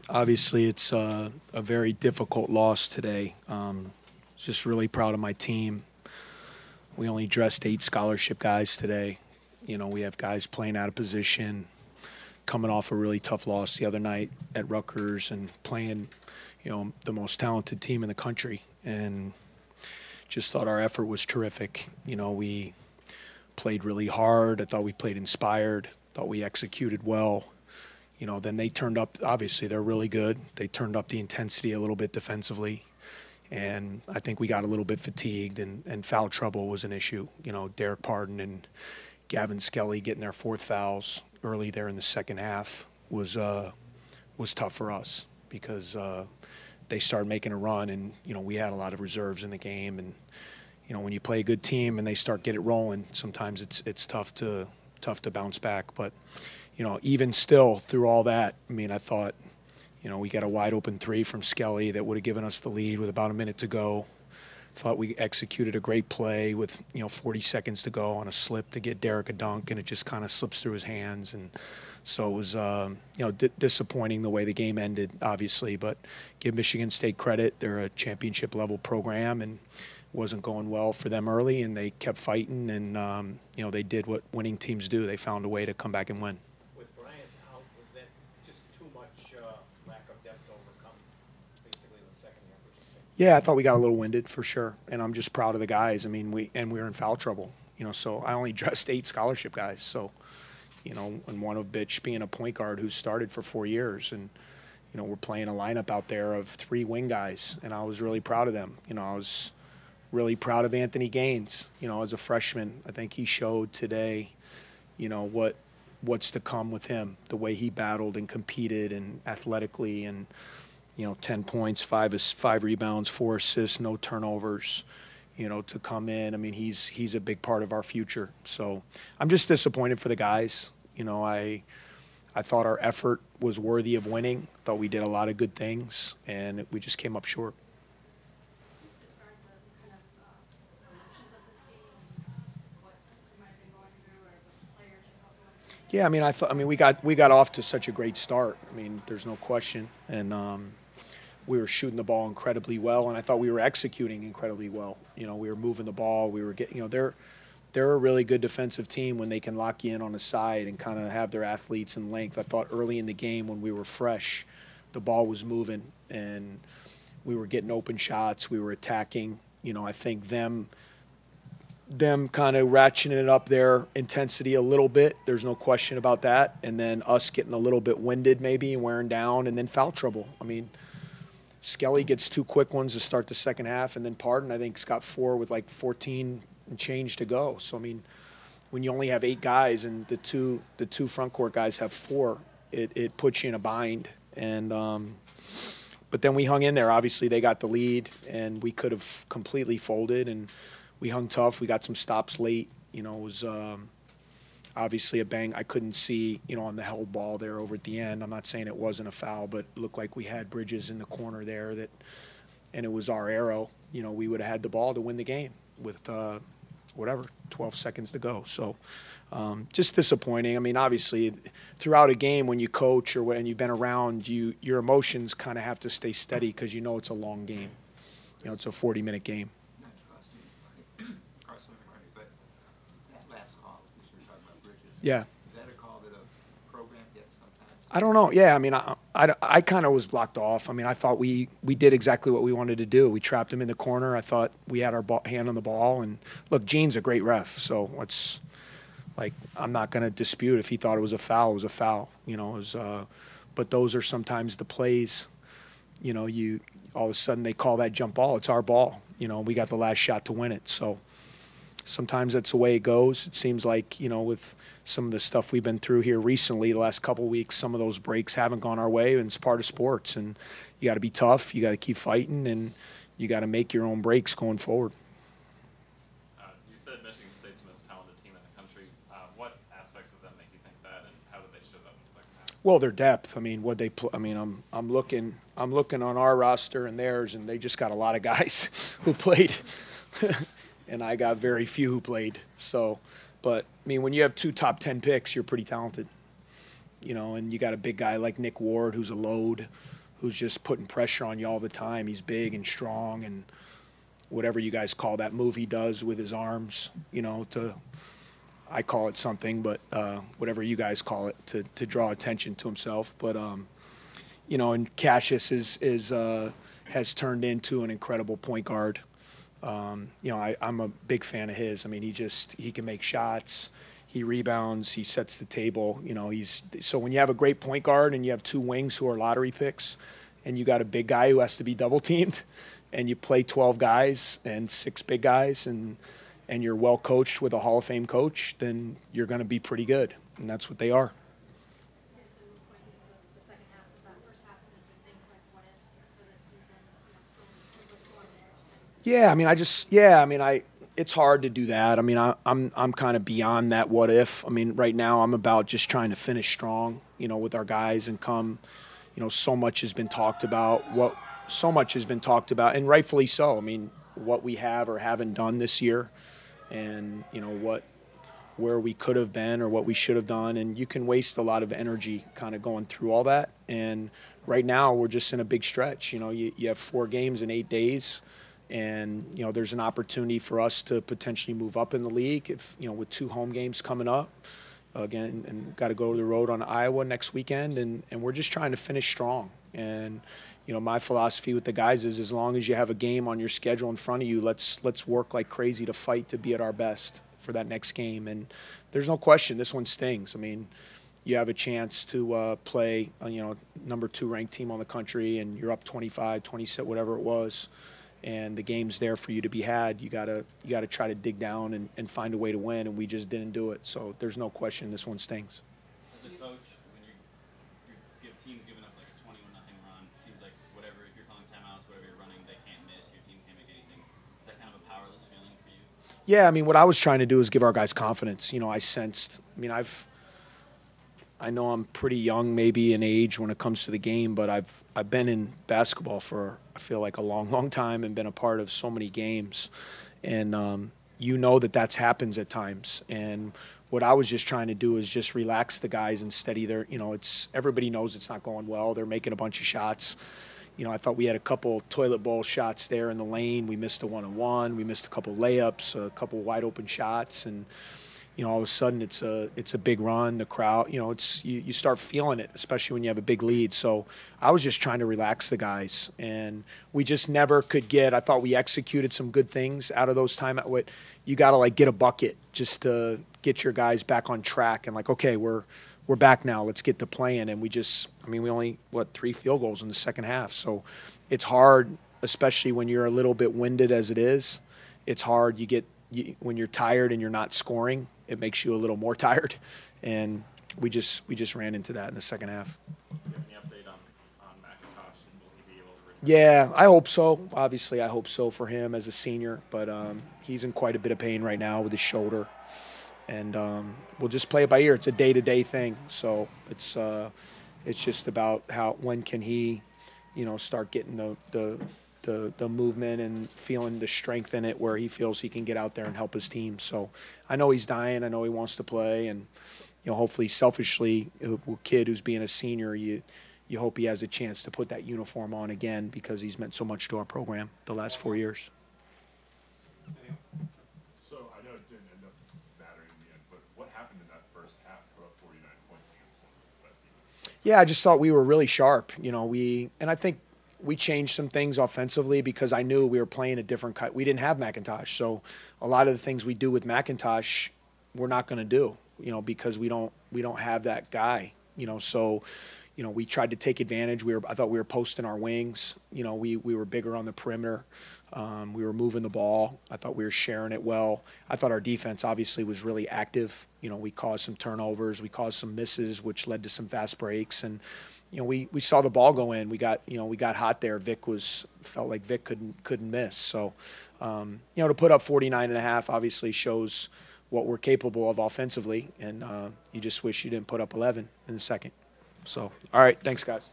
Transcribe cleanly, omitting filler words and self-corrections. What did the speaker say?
Obviously, it's a very difficult loss today. Just really proud of my team. We only dressed 8 scholarship guys today. You know, we have guys playing out of position, coming off a really tough loss the other night at Rutgers and playing, the most talented team in the country. And just thought our effort was terrific. We played really hard. I thought we played inspired. Thought we executed well. Then they turned up. Obviously, they're really good. They turned up the intensity a little bit defensively. And I think we got a little bit fatigued, and foul trouble was an issue. Derek Pardon and Gavin Skelly getting their 4th fouls early there in the second half was tough for us because they started making a run, and we had a lot of reserves in the game. And when you play a good team and they start get it rolling, sometimes it's tough to bounce back. But even still through all that, I thought. We got a wide-open 3 from Skelly that would have given us the lead with about a minute to go. Thought we executed a great play with, 40 seconds to go on a slip to get Derek a dunk, and it just kind of slips through his hands. And so it was, disappointing the way the game ended, obviously. But give Michigan State credit. They're a championship-level program, and it wasn't going well for them early, and they kept fighting. And, they did what winning teams do. They found a way to come back and win. Yeah, I thought we got a little winded for sure, and I'm just proud of the guys. We were in foul trouble, So I only dressed 8 scholarship guys. So, and one of bitch being a point guard who started for 4 years, and we're playing a lineup out there of 3 wing guys, and I was really proud of them. I was really proud of Anthony Gaines. As a freshman, I think he showed today, what's to come with him, the way he battled and competed and athletically and. 10 points, 5 rebounds, 4 assists, no turnovers, to come in. He's a big part of our future. So I'm just disappointed for the guys. I thought our effort was worthy of winning. Thought we did a lot of good things, and we just came up short. Yeah, we got off to such a great start. There's no question, and we were shooting the ball incredibly well, and I thought we were executing incredibly well. We were moving the ball. We were getting, they're a really good defensive team when they can lock you in on the side and kind of have their athletes in length. I thought early in the game when we were fresh, the ball was moving and we were getting open shots. We were attacking. I think them kind of ratcheting it up their intensity a little bit. There's no question about that. And then us getting a little bit winded maybe and wearing down, and then foul trouble. Skelly gets 2 quick ones to start the second half, and then Pardon, I think, has got 4 with like 14 and change to go. So, when you only have 8 guys and the two front court guys have 4, it puts you in a bind. And but then we hung in there. Obviously, they got the lead, and we could have completely folded, and we hung tough. We got some stops late. It was obviously a bang. I couldn't see, on the held ball there over at the end. I'm not saying it wasn't a foul, but it looked like we had Bridges in the corner there and it was our arrow. We would have had the ball to win the game with 12 seconds to go. So just disappointing. Obviously, throughout a game when you coach or when you've been around, your emotions kind of have to stay steady because it's a long game. It's a 40-minute game. Yeah. Is that a call that a program gets sometimes? I don't know. Yeah, I kind of was blocked off. I thought we did exactly what we wanted to do. We trapped him in the corner. I thought we had our hand on the ball. And, look, Gene's a great ref, so I'm not going to dispute if he thought it was a foul. It was a foul. But those are sometimes the plays, you all of a sudden they call that jump ball. It's our ball. We got the last shot to win it. So sometimes that's the way it goes. It seems like, with some of the stuff we've been through here recently, the last couple of weeks, some of those breaks haven't gone our way, and it's part of sports. And you got to be tough. You got to keep fighting, and you got to make your own breaks going forward. You said Michigan State's the most talented team in the country. What aspects of them make you think that, and how did they show that in the second half? Well, their depth. What they play. I'm looking on our roster and theirs, and they just got a lot of guys who played. And I got very few who played. So, but when you have 2 top 10 picks, you're pretty talented. and you got a big guy like Nick Ward who's a load, who's just putting pressure on you all the time. He's big and strong, and whatever you guys call that move he does with his arms, I call it something, but whatever you guys call it, to draw attention to himself. But and Cassius has turned into an incredible point guard. I'm a big fan of his. I mean, he can make shots, he rebounds, he sets the table. So when you have a great point guard and you have two wings who are lottery picks, and you got a big guy who has to be double teamed, and you play 12 guys and 6 big guys, and you're well coached with a Hall of Fame coach, then you're going to be pretty good, and that's what they are. Yeah, I mean, it's hard to do that. I mean, I'm kind of beyond that what if. I mean, right now I'm about just trying to finish strong, with our guys and come, so much has been talked about, and rightfully so. I mean, what we have or haven't done this year, and where we could have been or what we should have done, and you can waste a lot of energy kind of going through all that. And right now we're just in a big stretch. You have 4 games in 8 days. And, there's an opportunity for us to potentially move up in the league if, with 2 home games coming up again, and got to go to the road on Iowa next weekend. And we're just trying to finish strong. And, my philosophy with the guys is as long as you have a game on your schedule in front of you, let's work like crazy to fight to be at our best for that next game. And there's no question this one stings. I mean, you have a chance to play, number 2 ranked team on the country, and you're up 25, 27, whatever it was. And the game's there for you to be had. You gotta try to dig down and find a way to win, and we just didn't do it. So there's no question this one stings. As a coach, when you give teams giving up like a 21-0 run, it seems like whatever, if you're calling timeouts, whatever you're running, they can't miss, your team can't make anything. Is that kind of a powerless feeling for you? Yeah, I mean, what I was trying to do is give our guys confidence. I know I'm pretty young maybe in age when it comes to the game, but I've been in basketball for, I feel like, a long, long time and been a part of so many games. And that happens at times. And what I was just trying to do is just relax the guys and steady their, everybody knows it's not going well. They're making a bunch of shots. I thought we had a couple toilet bowl shots there in the lane. We missed a 1-on-1. We missed a couple layups, a couple wide open shots. And all of a sudden it's a big run. The crowd, you start feeling it, especially when you have a big lead. So I was just trying to relax the guys, and we just never could get. I thought we executed some good things out of those time. You got to get a bucket just to get your guys back on track and okay, we're back now. Let's get to playing. And we only 3 field goals in the second half. So it's hard, especially when you're a little bit winded as it is. It's hard. When you're tired and you're not scoring, it makes you a little more tired, and we just ran into that in the second half. Do you have any update on McIntosh, and will he be able to return? Yeah, I hope so. Obviously, I hope so for him as a senior, but he's in quite a bit of pain right now with his shoulder, and we'll just play it by ear. It's a day-to-day thing, so it's just about when can he, start getting the movement and feeling the strength in it where he feels he can get out there and help his team. So I know he's dying. I know he wants to play. And, hopefully selfishly, a kid who's being a senior, you hope he has a chance to put that uniform on again because he's meant so much to our program the last 4 years. So I know it didn't end up mattering in the end, but what happened in that first half to put up 49 points against one of the best teams? Yeah, I just thought we were really sharp. And I think we changed some things offensively because I knew we were playing a different cut. We didn't have McIntosh, so a lot of the things we do with McIntosh, we're not going to do, because we don't have that guy, So, we tried to take advantage. I thought we were posting our wings. We were bigger on the perimeter. We were moving the ball. I thought we were sharing it well. I thought our defense obviously was really active. We caused some turnovers. We caused some misses, which led to some fast breaks. And we saw the ball go in. We got hot there. Felt like Vic couldn't miss. So, to put up 49.5 obviously shows what we're capable of offensively, and you just wish you didn't put up 11 in the second. So, all right, thanks, guys.